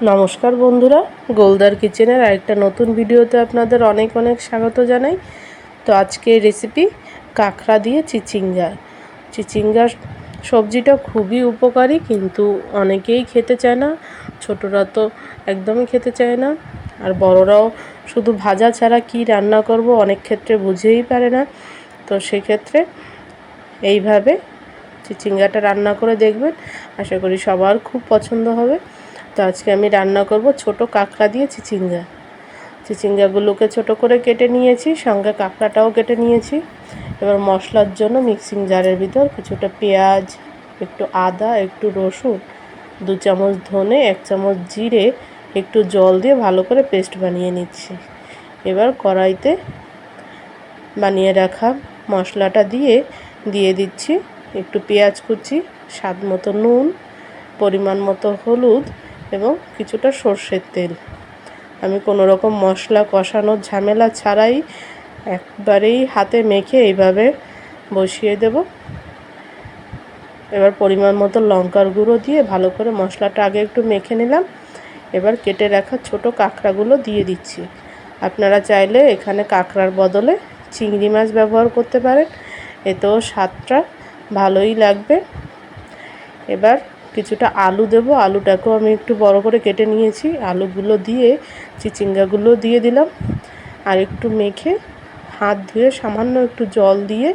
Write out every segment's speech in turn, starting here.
নমস্কার বন্ধুরা, গোলদার কিচেনের আরেকটা নতুন ভিডিওতে আপনাদের অনেক অনেক স্বাগত জানাই। তো আজকে রেসিপি কাঁকড়া দিয়ে চিচিঙ্গা। চিচিঙ্গা সবজিটা খুবই উপকারী, কিন্তু অনেকেই খেতে চায় না। ছোটরা তো একদমই খেতে চায় না, আর বড়রাও শুধু ভাজা ছাড়া কি রান্না করব অনেক ক্ষেত্রে বুঝেই পারে না। তো সেক্ষেত্রে এইভাবে চিচিঙ্গাটা রান্না করে দেখবেন, আশা করি সবার খুব পছন্দ হবে। তো আজকে আমি রান্না করব ছোট কাঁকড়া দিয়ে চিচিঙ্গা। চিচিঙ্গাগুলোকে ছোট করে কেটে নিয়েছি, সঙ্গে কাঁকড়াটাও কেটে নিয়েছি। এবার মশলার জন্য মিক্সিং জারের ভিতর কিছুটা পেঁয়াজ, একটু আদা, একটু রসুন, 2 চামচ ধনে, 1 চামচ জিরে, একটু জল দিয়ে ভালো করে পেস্ট বানিয়ে নিচ্ছি। এবার কড়াইতে বানিয়ে রাখা মশলাটা দিয়ে দিচ্ছি একটু পেঁয়াজ কুচি, স্বাদ মতো নুন, পরিমাণ মতো হলুদ এবং কিছুটা সর্ষের তেল। আমি কোনো রকম মশলা কষানোর ঝামেলা ছাড়াই একবারেই হাতে মেখে এইভাবে বসিয়ে দেব। এবার পরিমাণ মতো লঙ্কার গুঁড়ো দিয়ে ভালো করে মশলাটা আগে একটু মেখে নিলাম। এবার কেটে রাখা ছোট কাঁকড়াগুলো দিয়ে দিচ্ছি। আপনারা চাইলে এখানে কাঁকড়ার বদলে চিংড়ি মাছ ব্যবহার করতে পারেন, এতেও স্বাদটা ভালোই লাগবে। এবার কিছুটা আলু দেব, আলুটাকেও আমি একটু বড় করে কেটে নিয়েছি। আলুগুলো দিয়ে চিচিঙ্গাগুলো দিয়ে দিলাম, আর একটু মেখে হাত ধুয়ে সামান্য একটু জল দিয়ে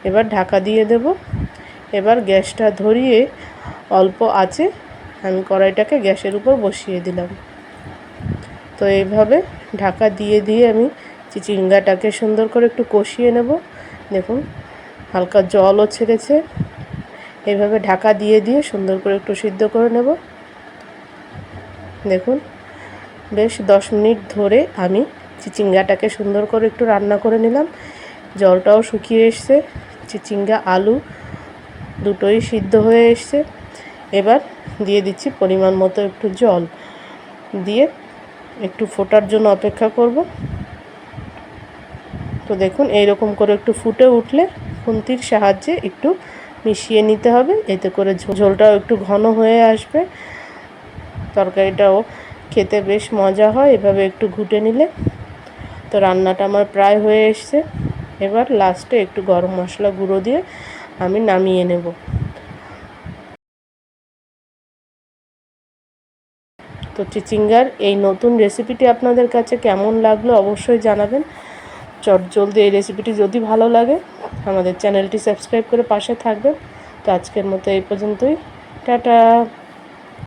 এবার ঢাকা দিয়ে দেব। এবার গ্যাসটা ধরিয়ে অল্প আঁচে আমি কড়াইটাকে গ্যাসের উপর বসিয়ে দিলাম। তো এইভাবে ঢাকা দিয়ে আমি চিচিঙ্গাটাকে সুন্দর করে একটু কষিয়ে নেব। দেখুন হালকা জলও ছেড়েছে। এইভাবে ঢাকা দিয়ে সুন্দর করে একটু সিদ্ধ করে নেব। দেখুন বেশ 10 মিনিট ধরে আমি চিচিঙ্গাটাকে সুন্দর করে একটু রান্না করে নিলাম। জলটাও শুকিয়ে এসছে, চিচিঙ্গা আলু দুটোই সিদ্ধ হয়ে এসছে। এবার দিয়ে দিচ্ছি পরিমাণ মতো একটু জল, দিয়ে একটু ফোটার জন্য অপেক্ষা করব। তো দেখুন এইরকম করে একটু ফুটে উঠলে খুন্তির সাহায্যে একটু মিশিয়ে নিতে হবে, এতে করে ঝোলটাও একটু ঘন হয়ে আসবে, তরকারিটাও খেতে বেশ মজা হয় এভাবে একটু ঘুটে নিলে। তো রান্নাটা আমার প্রায় হয়ে এসছে। এবার লাস্টে একটু গরম মশলা গুঁড়ো দিয়ে আমি নামিয়ে নেব। তো চিচিঙ্গার এই নতুন রেসিপিটি আপনাদের কাছে কেমন লাগলো অবশ্যই জানাবেন। চটজলদি এই রেসিপিটি যদি ভালো লাগে আমাদের চ্যানেলটি সাবস্ক্রাইব করে পাশে থাকবেন। তো আজকের মতো এই পর্যন্তই, টাটা।